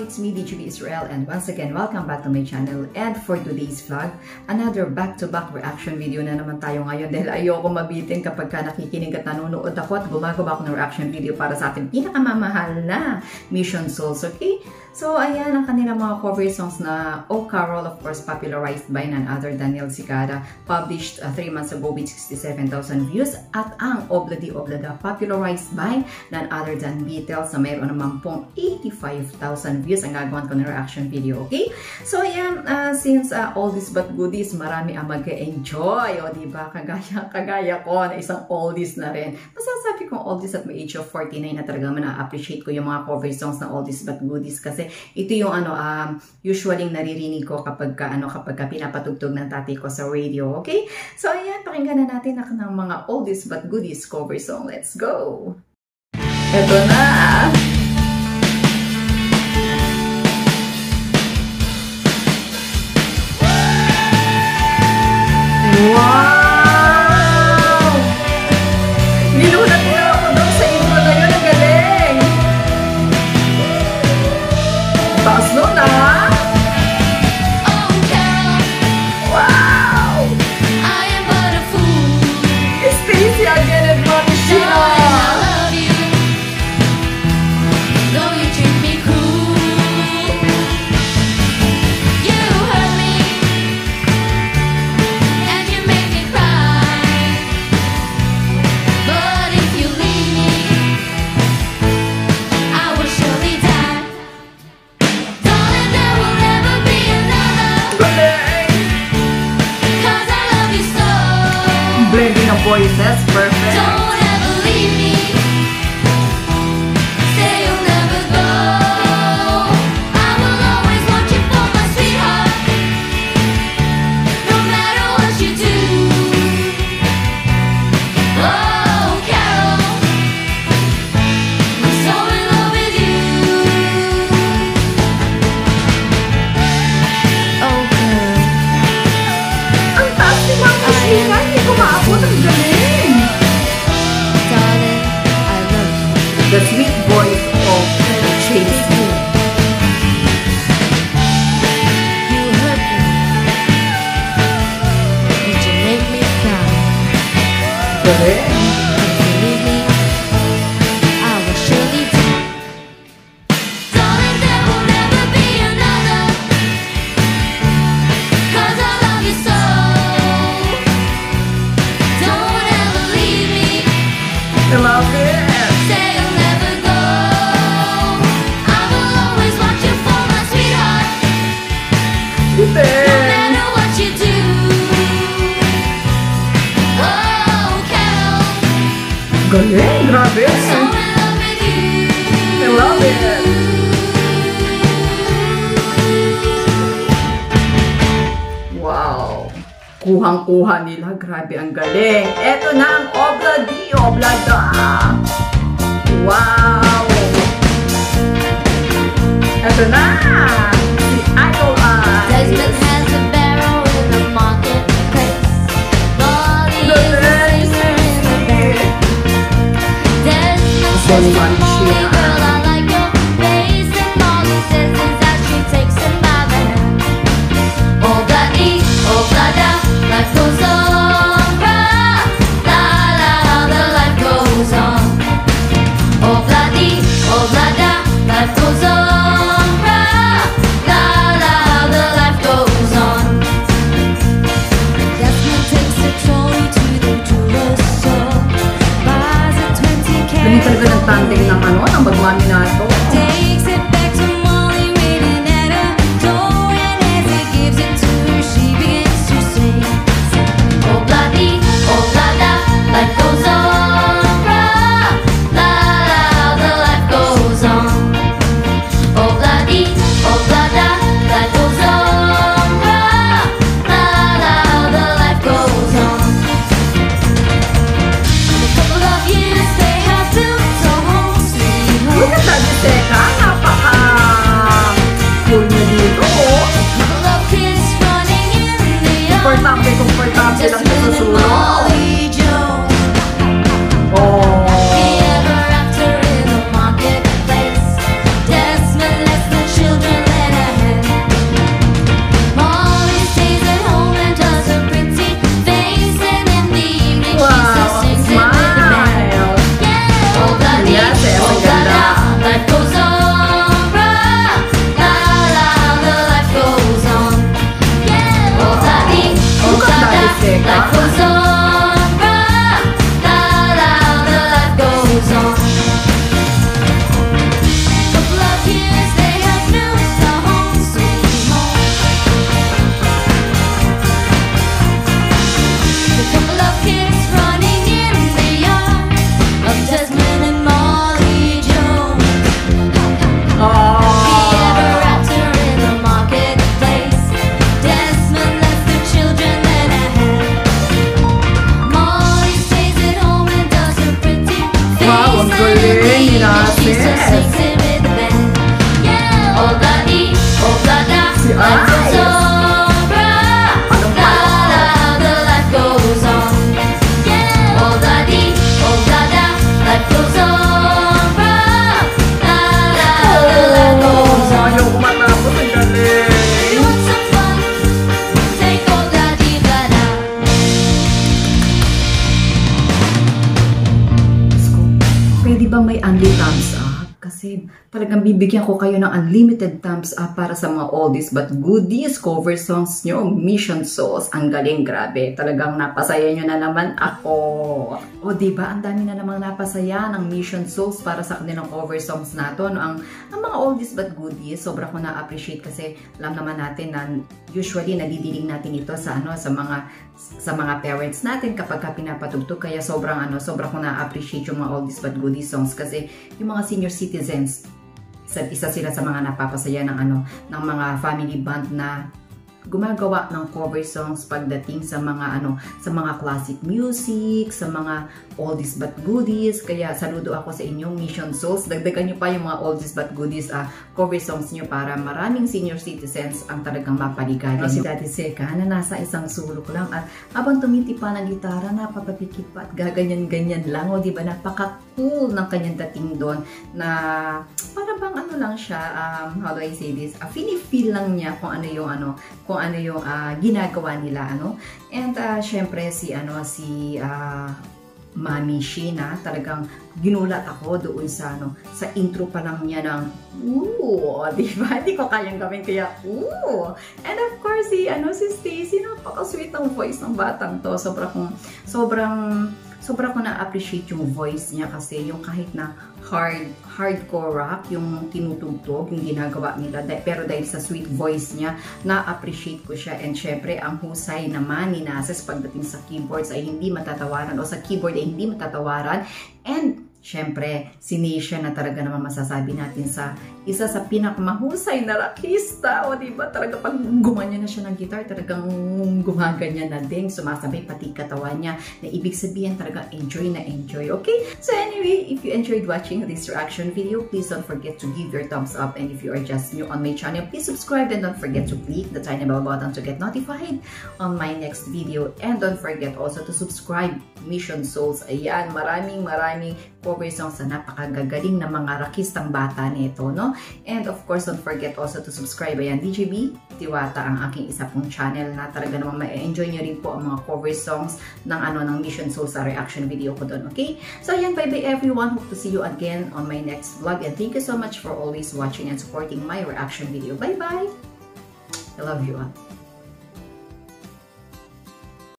it's me, DJB Israel, and once again, welcome back to my channel. And for today's vlog, another back-to-back reaction video na naman tayo ngayon dahil ayoko mabitin kapag ka nakikinig at nanonood ako at gumagawa ako ng reaction video para sa ating pinakamamahal na Mission Souls, okay? So, ayan ang kanilang mga cover songs na Oh Carol, of course, popularized by none other than Neil Cicada, published 3 months ago with 67,000 views, at ang Obladi Oblada, popularized by none other than Beatles, na mayroon naman pong 85,000 views ang gagawin ko ng reaction video, okay? So, ayan, since oldies but goodies, marami ang mag-enjoy, o diba? Kagaya ko na isang oldies na rin. Masasabi kong oldies at may age of 49 na talaga na-appreciate ko yung mga cover songs na oldies but goodies kasi ito yung usually naririnig ko kapag pinapatugtog ng tatay ko sa radio, okay? So, ayan, pakinggan na natin ng mga oldies but goodies cover song. Let's go! Ito na! Wow! Nilulat na ako daw sa intro na yun. Ang galing! Taas nun ah! Oh, Carol! Wow! I am but a fool. Stacy again and Mami Sheila! Darling, I love you. Though you treat me cruel, you hurt me and you make me cry. But if you leave me, I will surely die. Darling, there will never be another, Galing! 'cause I love you so. Blending of voices, perfect! Don't ever leave me. Say you'll never go. I will always want you for my sweetheart, no matter what you do. Oh, Carol, I'm so in love with you. Oh, Carol. Ang taas ni Mami Sheila! Hindi ko maabot! Ang galing! Darling, I love you. The sweet voice of Chase. You hurt me and you make me cry. Galing! If you leave me, I will surely die. Darling, there will never be another, 'cause I love you so. Don't ever leave me. I love it! Say you'll never go. I will always want you for my sweetheart, no matter what you do. Oh, Carol, Galing! Grabe! so in love with you. I love it! Wow! Kuhang-kuha nila. Grabe, ang galing. Eto na ang Obladi Oblada. Wow! Eto na! Si Idol Desmond has a barrel in the marketplace. Molly is a singer in the band. Desmond says, "Come on, girl, I like your face." And Molly says is that she takes him by the hand. Oh, bloody, oh, blada, life goes on, rah, la, la, how the life goes on. Oh, bloody, oh, blada, life goes on, rah, la, la, how the life goes on. Desmond takes a trolley to the jeweler's store, buys a 20 Galing carat talaga ng tandem ng ng bagmami na ito. takes it back to Molly, waiting at her door, and as he gives it to her, she begins to sing. Oh, bloody, oh, blada, life goes on, rah, la, la, how the life goes on. Oh, bloody, oh, blada, life goes on, rah, la, la, how the life goes on. In a couple of years, they have built a home, sweet home. Look at that, you Wow, ang galing ni Nases. Si Ice. Ayaw ko matapos, ang galing. Pwede ba may unli thumbs up? Kasi talagang bibigyan ko kayo ng unlimited thumbs up para sa mga oldies but goodies, cover songs nyo, mission songs. Ang galing, grabe. Talagang napasaya nyo na naman ako. O diba, ang dami na namang napasaya ng mission songs para sa kanilang cover songs natin. Ang mga oldies but goodies, sobra ko na-appreciate kasi alam naman natin na usually nadidiling natin ito sa mga parents natin kapag pinapatugtog, kaya sobrang ko na-appreciate yung mga oldies but goodies songs kasi yung mga senior citizens, isa sila sa mga napapasaya ng mga family band na gumagawa ng cover songs pagdating sa mga classic music, sa mga oldies but goodies. Kaya saludo ako sa inyong Mission Souls. Dagdagan nyo pa yung mga oldies but goodies cover songs nyo para maraming senior citizens ang talagang mapaligayan. Si Daddy Seka na nasa isang sulok lang at habang tumitipa ng gitara, napapapikit pa at gaganyan-ganyan lang. O diba, napaka-cool ng kanyang dating doon na para bang lang siya, how do I say this? Feel lang niya kung ano yung ginagawa nila, And syempre si Mami Sheena, talagang ginulat ako doon sa intro pa lang niya ng diba? Hindi ko kayang gawin kaya And of course si Stacy, napaka-sweet ng voice ng batang to. Sobrang ko na-appreciate yung voice niya kasi yung kahit na hardcore rock yung tinutugtog, yung ginagawa nila, pero dahil sa sweet voice niya, na-appreciate ko siya. And syempre, ang husay naman ni Nases pagdating sa keyboards ay hindi matatawaran, o sa keyboard ay hindi matatawaran. And syempre, si Nisha na talaga naman masasabi natin sa isa sa pinakamahusay na rockista. O diba, talaga pag gumanyan na siya ng guitar, talagang gumaganyan na din. Sumasabay pati katawan niya, na ibig sabihin talaga enjoy na enjoy. Okay? So anyway, if you enjoyed watching this reaction video, please don't forget to give your thumbs up. And if you are just new on my channel, please subscribe and don't forget to click the tiny bell button to get notified on my next video. And don't forget also to subscribe Mission Souls. Ayan, maraming cover songs na napakagagaling na mga rockistang bata nito, And of course, don't forget also to subscribe. Ayan, DJB Diwata ang aking isa pong channel na talaga naman ma-enjoy nyo rin po ang mga cover songs ng Mission Souls sa reaction video ko doon, okay? So ayan, bye-bye everyone. Hope to see you again on my next vlog. And thank you so much for always watching and supporting my reaction video. Bye-bye! I love you all.